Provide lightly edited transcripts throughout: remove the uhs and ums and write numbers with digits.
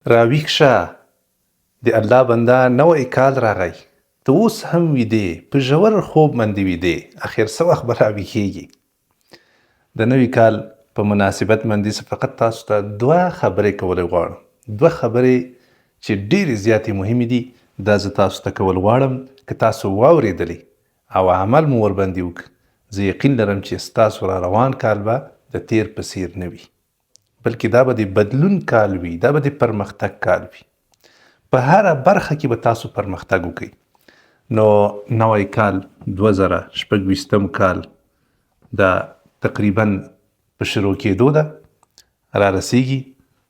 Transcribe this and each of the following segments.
راویښ شه د الله بنده نوی کال راغی، ته اوس هم ویدې په ژور خوب باندې ویدې، اخر څه وخت به راویښېږي؟ د نوي کال په مناسبت باندې زه فقط تاسو ته دوه خبرې کولی غواړم، دوه خبرې چې ډېرې زیاتې مهمې دي، دا زه تاسو ته کول غواړم. که تاسو واورېدلې او عمل مو ورباندې وکړ، زه یقین لرم چې ستاسو را روان کال به د تیر په څیر نه وي، بلکې دا به د بدلون کال وي، دا به د پرمختګ کال وي. په هره برخه کې به تاسو پرمختګ وکړئ. نو نوی کال 2026 کال دا تقریبا په شروع کېدو ده، را رسیږي.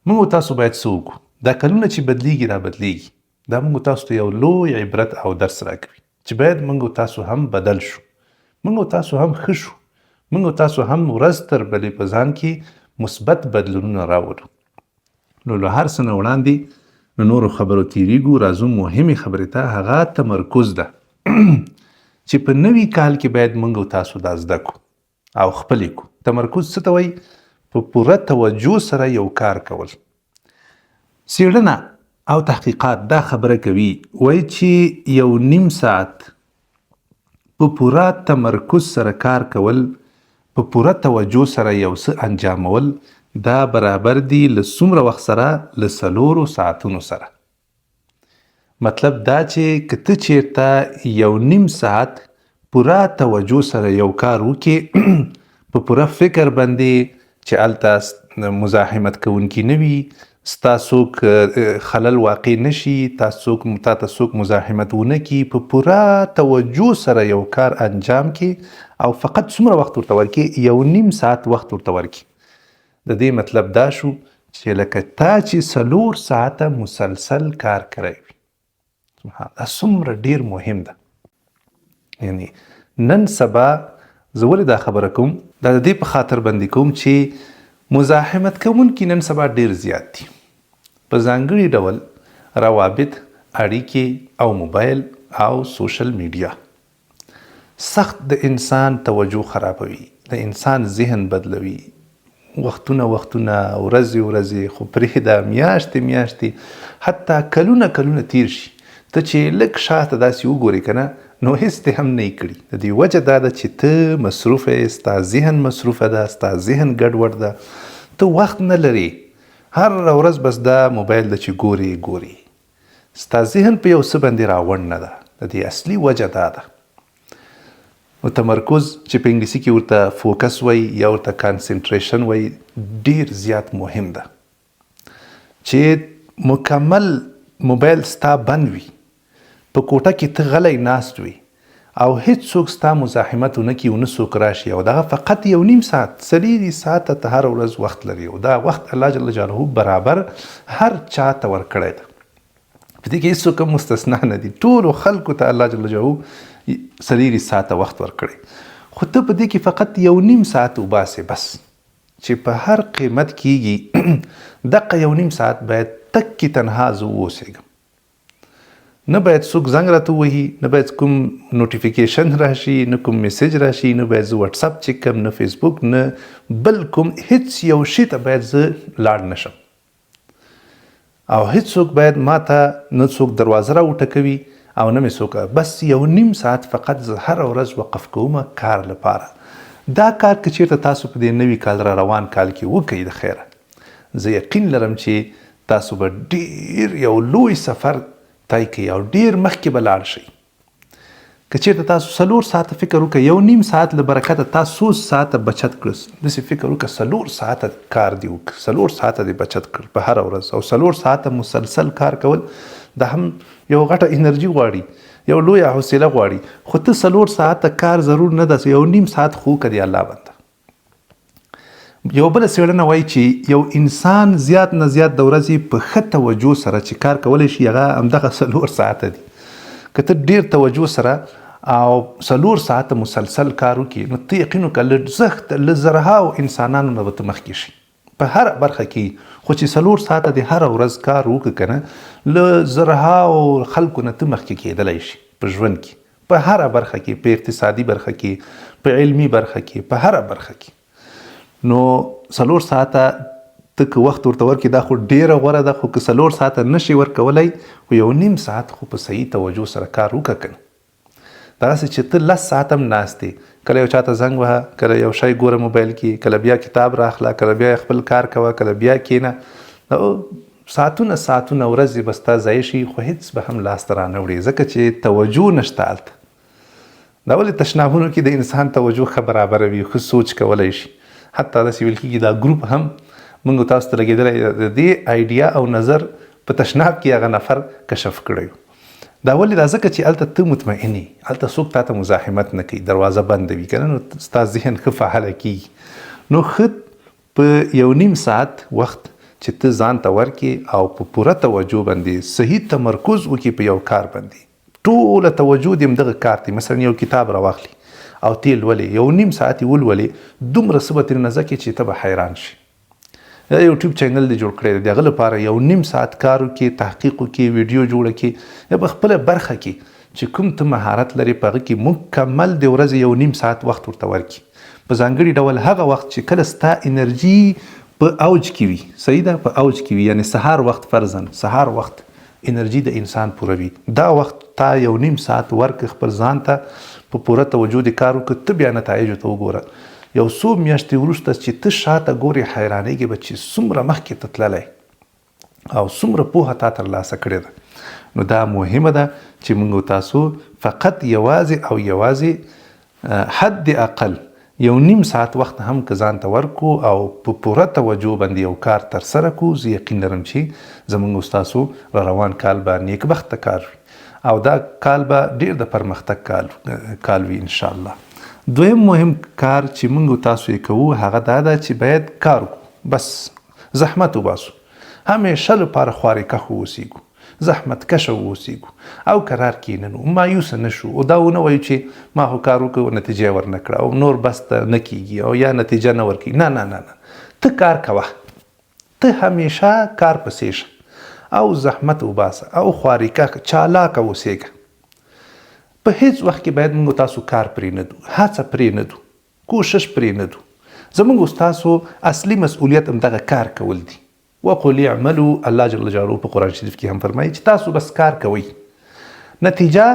موږ تاسو باید څه وکړو؟ دا کلونه چې بدلیږي را بدلیږي، دا موږ تاسو ته یو لوی عبرت او درس راکوي چې باید موږ تاسو هم بدل شو، موږ تاسو هم ښه شو، موږ تاسو هم ورځ تر بلې په ځان کې مثبت بدلونونه راوړو. نو له هر څه نه وړاندې نو نورو خبرو تیریږو، راځو مهمې خبرې ته، هغه تمرکز ده چې په نوي کال کې باید موږ تاسو دا زده کړو او خپل کړو. تمرکز څه ته وایي؟ په پوره توجه سره یو کار کول. څېړنه او تحقیقات دا خبره کوي، وایي چې 1.5 ساعت په پوره تمرکز سره کار کول، په پوره توجه سره یو څه انجامول، دا برابر دی له څومره وخت سره؟ له 4 ساعتونو سره. مطلب دا چې که ته چېرته 1.5 ساعت پوره توجه سره یو کار وکړې په پوره فکر باندې چې هلته مزاحمت کوونکي نه وي، ستا څوک خلل واقع نشي، تا ته څوک مزاحمت ونه کړي، په پوره توجه سره یو کار انجام کړي او فقط څومره وخت ورته ورکړي؟ 1.5 ساعت وخت ورته ورکړي. د دې مطلب دا شو چې لکه تا چې 4 ساعته مسلسل کار کړی وي. دا څومره ډیر مهم ده. یعنی نن سبا زه ولې دا خبره کوم؟ دا د دې په خاطر باندې کوم چې مزاحمت کوونکي نن سبا ډیر زیات دي. په ځانګړي ډول روابط، اړیکې او موبایل او سوشل میډیا سخت د انسان توجه خرابوي، د انسان ذهن بدلوي. وختونه ورځې خو پرېږده، میاشتې حتی کلونه تیر شي، ته چې لږ شاته داسې وګورې که نه، نو هېڅ دې هم نه یې کړي. د دې وجه دا ده چې ته مصروفه یې، ستا ذهن مصروفه ده، ستا ذهن ګډوډ ده، ته وخت نه لرې، هر ورځ بس دا موبایل ده چې ګورې، ستا ذهن په یو څه باندې راوړ نه ده. د دې اصلي وجه دا ده. نو تمرکز چې په انګلیسي کې ورته فوکس وایي یا ورته کانسنټریشن وایي، ډیر زیات مهم ده چې مکمل موبایل ستا بند وي، په کوټه کې ته غلی ناست وي او هیڅ څوک ستا مزاحمت ونه کړي، ونه څوک راشي، او دغه فقط 1.5 ساعت 4 ساعته ته هره ورځ وخت لري، او دا وخت الله جل جلاله برابر هر چا ته ورکړی ده. په دې کې هیڅوک هم مستثنا نه دي، ټولو خلکو ته الله جل جلاله 4 ساعته وخت ورکړی. خو ته په دې کې فقط 1.5 ساعت وباسې بس، چې په هر قیمت کېږي دغه 1.5 ساعت باید تک کې تنها زه واوسېږم. نه باید څوک زنګ راته ووهي، نه باید کوم نوټیفیکیشن راشي، نه کوم میسیج راشي، نه باید زه وټساپ چیک کړم، نه فیسبوک، نه بل کوم هیڅ یو شي ته باید زه لاړ نشم، او هیڅ څوک باید ما ته نه څوک دروازه راوټکوي او نه مې څوک. بس 1.5 ساعت فقط زه هره ورځ وقف کوم کار لپاره. دا کار که چېرته تاسو په دې نوي کال را روان کال کې وکړئ د خیره، زه یقین لرم چې تاسو به ډیر یو لوی سفر طی کړئ او ډیر مخکې به لاړ شئ. که چېرته تاسو 4 ساعته فکر وکړئ، 1.5 ساعت له برکته تاسو 3 ساعته بچت کړئ. داسې فکر وکړه 4 ساعته کار دی وکړه، 4 ساعته دی بچت کړ په هره ورځ، او 4 ساعته مسلسل کار کول دا هم یو غټه انرژي غواړي، یو لویه حوصله غواړي. خو ته 4 ساعته کار ضرور نه ده، 1.5 ساعت خو کړي الله بنده. یو بله څېړنه وایي چې یو انسان زیات نه زیات د ورځې په ښه توجه سره چې کار کولی شي، هغه همدغه 4 ساعته دي. که ته ډېر توجه سره او 4 ساعته مسلسل کار وکړي، نو ته یقین وکړه له زرهاو انسانانو نه به ته مخکې شي په هر برخه کې. خو چې 4 ساعته دې هره ورځ کار وکړه که نه، له زرهاو خلکو نه ته مخکې کېدلی شي په ژوند کې، په هره برخه کې، په اقتصادي برخه کې، په علمي برخه کې، په هره برخه کې. نو 4 ساعته ته که وخت ورته ورکړې دا خو ډېره غوره ده، خو که 4 ساعته نشي ورکولی خو 1.5 ساعت خو په صحیح توجه سره کار وکړه که نه. دغسې چې ته 10 ساعت هم ناست یې، کله یو چاته زنګ وهه، کله یو شی ګوره موبایل کې، کله بیا کتاب راخله، کله بیا خپل کار کوه، کله بیا کښېنه. ساعتونه ورځې به ستا ضایع شي خو هېڅ به هم لاسته رانه وړي، ځکه چې توجه نشته هلته. دا ولې تشنابونو کې د انسان توجه ښه برابره وي، ښه سوچ کولی شي. حتی داسې ویل کېږي دا ګروپ هم موږ تاسو ته لګېدلی، د دې آیډیا او نظر په تشناب کې هغه نفر کشف کړی و. دا ولې دا ځکه چې هلته ته مطمئن یې، هلته څوک تا ته مزاحمت نه کوي، دروازه بنده وي که نه، نو ستا ذهن ښه فعاله کېږي. نو ښه په 1.5 ساعت وخت چې ته ځان ته ورکې او په پوره توجه باندې صحیح تمرکز وکړي په یو کار باندې، ټوله توجه دې همدغه کار ته، مثلا یو کتاب راواخلي او ته یې لولې، 1.5 ساعت یې ولولې، دومره څه به ترېنه زده کړې چې ته به حیران شي. دا یوټیوب چینل دې جوړ کړی دی، د هغه لپاره 1.5 ساعت کار وکړې، تحقیق وکړې، ویډیو جوړه کړې، یا په خپله برخه کې چې کوم ته مهارت لرې په هغه کې مکمل د ورځې 1.5 ساعت وخت ورته ورکړي. په ځانګړي ډول هغه وخت چې کله ستا انرژي په اوج کې وي، صحیح ده، په اوج کې وي، یعنی سهار وخت، فرضاً سهار وخت انرژي د انسان پوره وي، دا وخت تا 1.5 ساعت ورکړه خپل ځان ته، په پوره توجه دې کار وکړه، ته بیا نتایجو ته وګوره. یو څو میاشتې وروسته چې ته شاته ګورې حیرانېږې به چې څومره مخکې ته تللی او څومره پوهه تا ترلاسه کړې ده. نو دا مهمه ده چې موږ تاسو فقط یوازې او یوازې حد اقل 1.5 ساعت وخت هم که ځان ته ورکو او په پوره توجه باندې یو کار ترسره کړو، زه یقین لرم چې زموږ ستاسو را روان کال به نیکبخته کال وي او دا کال به ډېر د پرمختګ کال وي انشاءالله. دویم مهم کار چې موږ تاسو یې کوو هغه دا ده چې باید کار وکړو، بس زحمت وباسو، همیشه لپاره خوارېکښ واوسېږو، زحمت کشه واوسېږو او قرار کښېننو، مایوسه نه شو او دا ونه وایو چې ما خو کار وکړو نتیجه یې ورنه کړه او نور بس ته نه کېږي او یا نتیجه نه ورکوي. نه نه نه نه، ته کار کوه، ته همیشه کار پسې شه او زحمت وباسه او خوارېکښ چالاکه اوسېږه. په هیڅ وخت کې باید موږ تاسو کار پرې نه دو، هڅه پرې نه دو، کوشش پرې نه دو. زموږ ستاسو اصلي مسؤلیت همدغه کار کول دي. وقل اعملوا، الله جل جلاله په قرآن شریف کې هم فرمایي چې تاسو بس کار کوئ، نتیجه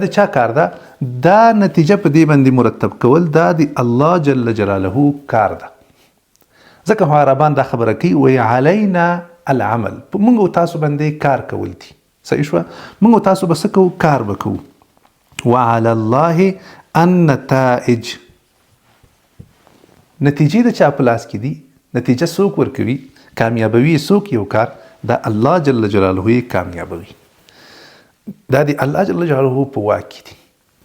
د چا کار ده؟ دا نتیجه په دې باندې مرتب کول دا د الله جل جلاله کار ده. ځکه خو عربان دا خبره کوي وی علینا العمل، په موږ تاسو باندې کار کول دي. صحیح شوه؟ موږ تاسو به څه کوو؟ کار به کوو. وعلى الله النتائج، نتیجې د چا په لاس کې دي؟ نتیجه څوک ورکوي؟ کامیابوي څوک یو کار؟ دا الله جل جلاله یې کامیابوي. دا د الله جل جلاله په واک کې دي.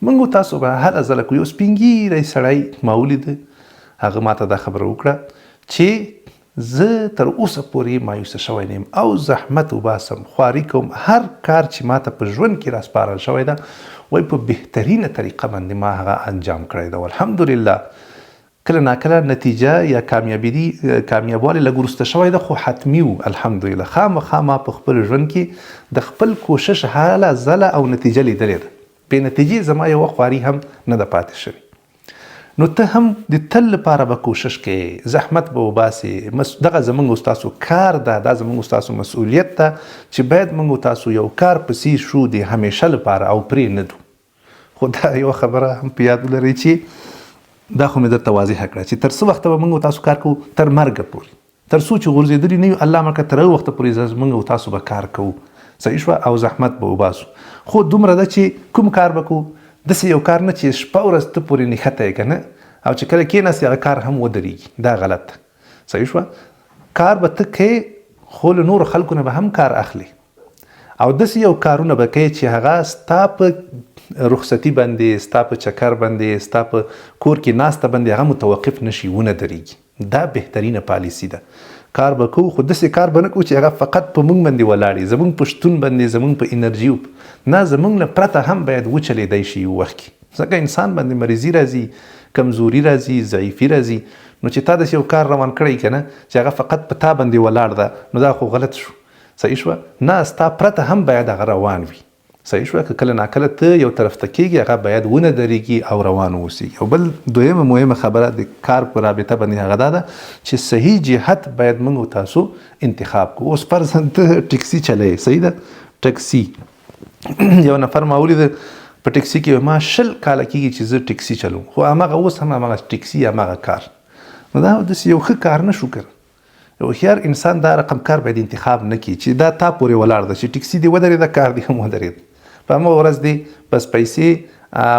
موږ تاسو به هله ځله کو، یو سپین ږیری سړی ما ولیده، هغه ماته دا خبره وکړه چې زه تر اوسه پورې مایوسه شوی نه یم او زحمت وباسم، خواري کوم، هر کار چې ماته په ژوند کې راسپارل شوی ده وای په بهترینه طریقه باندې ما هغه انجام کړی ده. الحمدلله کله ناکله نتیجه یا کامیابوالی لږ وروسته شوی ده خو حتمي و. الحمدلله خامخا ما په خپل ژوند کې د خپل کوشش هله ځله او نتیجه لیدلې ده. بې نتیجې زما یوه خواري هم نه ده پاتې شوې. نو ته هم د تل لپاره به کوشش کوې، زحمت به وباسې. دغه زموږ ستاسو کار ده، دا زموږ ستاسو مسؤلیت ده چې باید موږ تاسو یو کار پسې شو د همیشه لپاره او پرې نه دو. خو دا یوه خبره هم په یاد ولرئ چې دا خو مې درته واضحه کړه چې تر څه وخته به موږ تاسو کار کوو؟ تر مرګه پورې، تر څو چې غورځېدلي نه یو، الله مړ کړه تر هغه وخته پورې موږ تاسو به کار کوو. صحیح شوه؟ او زحمت به وباسو. خو دومره ده چې کوم کار به کوو؟ داسې یو کار نه چې شپه ورځ ته پورې نښته یې که نه، او چې کله کېناستې هغه کار هم ودرېږي، دا غلط ده. صحیح شوه؟ کار به ته کوې خو له نورو خلکو نه به هم کار اخلي او داسې یو کارونه به کوې چې هغه ستا په رخصتي باندې، ستا په چکر باندې، ستا په کور کې ناسته باندې هغه متوقف نشي، ونه درېږي. دا بهترینه پالیسي ده. کار به کوو خو داسې کار به نه کوو چې هغه فقط په موږ باندې ولاړ، زموږ په شتون باندې، زموږ په انرژي نه، زموږ نه پرته هم باید وچلېدی شي یو وخت کې. ځکه انسان باندې مریضي راځي، کمزوري راځي، ضعیفي راځي. نو چې تا داسې یو کار روان کړی که نه چې هغه فقط په تا باندې ولاړ ده، نو دا خو غلط شو. صحیح شوه؟ نه، ستا پرته هم باید هغه روان وي. صحیح شوه. که کله ناکله ته یو طرف ته کېږي هغه باید ونه درېږي او روان واوسېږي. او بل دویمه مهمه خبره د کار په رابطه باندې هغه دا ده چې صحیح جهت باید موږ او تاسو انتخاب کړو. اوس فرضاً ته ټکسي چلوې، صحیح ده، ټکسي یو نفر ما ولید په ټکسي کې ما 20 کاله کېږي چې زه ټکسي چلوم، خو هماغه اوس هم هماغه ټکسي هماغه کار. نو دا داسې یو ښه کار نه شو کړ. یو هوښیار انسان دا رقم کار باید انتخاب نه کړي چې دا تا پورې ولاړ ده چې ټکسي دې ودرېده کار دې هم ودرېد، په هماغه ورځ دې بس پیسې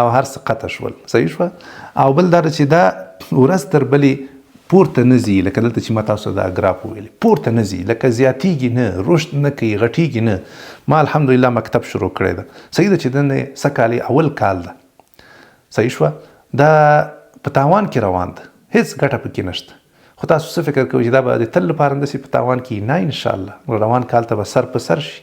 او هر څه قطع شول. صحیح شوه. او بل دا چې دا ورځ تر بلې پورته نه ځي، لکه دلته چې ما تاسو دا ګراف وویل، پورته نه ځي، لکه زیاتېږي نه، رشد نه کوي، غټېږي نه. ما الحمدلله مکتب شروع کړی ده، صحیح ده، چې دنه څه کال اول کال ده. صحیح شوه. دا په تاوان کې روان ده، هیڅ ګټه پکې نشته. خو تاسو څه فکر کوئ چې دا به د تل لپاره همداسې په تاوان کې نه؟ انشاءالله روان کال ته به سر په سر شي،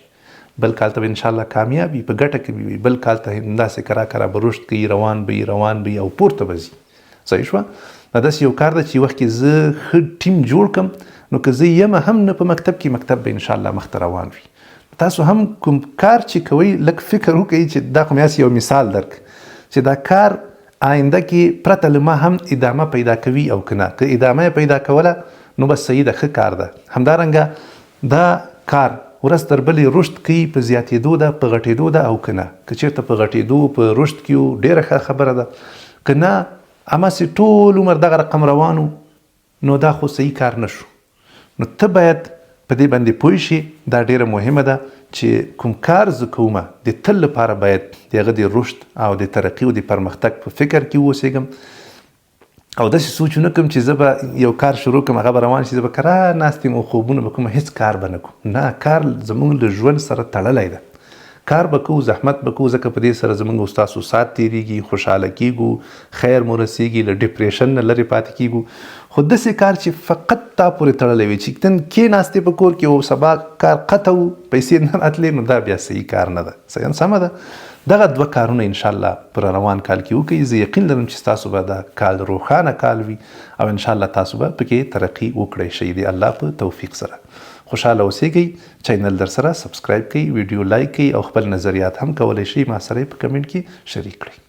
بل کال ته به انشاءالله کامیاب وي، په ګټه کې وي، بل کال ته همداسې کرا کرا به رشد کوي، روان به وي او پورته به ځي. صحیح شوه. دا داسې یو کار ده چې وخت کې زه ښه ټیم جوړ کړم نو که زه یم هم نه په مکتب کې، مکتب به انشاءالله مخته روان وي. تاسو هم کوم کار چې کوئ لږ فکر وکړئ چې دا خو مې یو مثال درک چې دا کار آینده کې پرته له ما هم ادامه پیدا کوي او که نه. که ادامه یې پیدا کوله نو بس صحیح ده، ښه کار ده. همدارنګه دا کار ورځ تر بلې رشد کوي، په زیاتېدو ده، په غټېدو ده او که نه. که چېرته په غټېدو په رشد کې یو ډېره ښه خبره ده، که نه هماسې ټول عمر دغه رقم روانو نو دا خو صحیح کار نه شو. نو ته باید په دې باندې پوه شي، دا ډېره مهمه ده چې کوم کار زه کومه د تل لپاره باید د هغه د رشد او د ترقي او د پرمختګ په فکر کې واوسېږم او داسې سوچ ونه کړم چې زه به یو کار شروع کړم هغه به روان شي، زه به کرا ناست یم او خوبونه به کوم، هېڅ کار به نه کوم. نه، کار زموږ له ژوند سره تړلی ده. کار به کوو، زحمت به کوو، ځکه په دې سره زموږ او ستاسو ساعت تېرېږي، خوشحاله کېږو، خیر مو رسېږي، له ډپریشن نه لرې پاتې کېږو. خو داسې کار چې فقط تا پورې تړلی وي چې نن کېناستې په کور کې او سبا کار قطع و، پیسې نه راتلې، نو دا بیا صحیح کار نه ده. صحیح سمه ده. دغه 2 کارونه انشاءالله پر روان کال کې وکړئ. زه یقین لرم چې تاسو به دا کال روښانه کال وي او انشاءالله تاسو به پکې ترقي وکړئ شئ د الله په توفیق سره. خوشحاله اوسېږئ. چینل در سره سبسکرایب کړئ، ویډیو لایک کړئ او خپل نظریات هم کولی شئ ما سره په کمنټ کې شریک کړئ.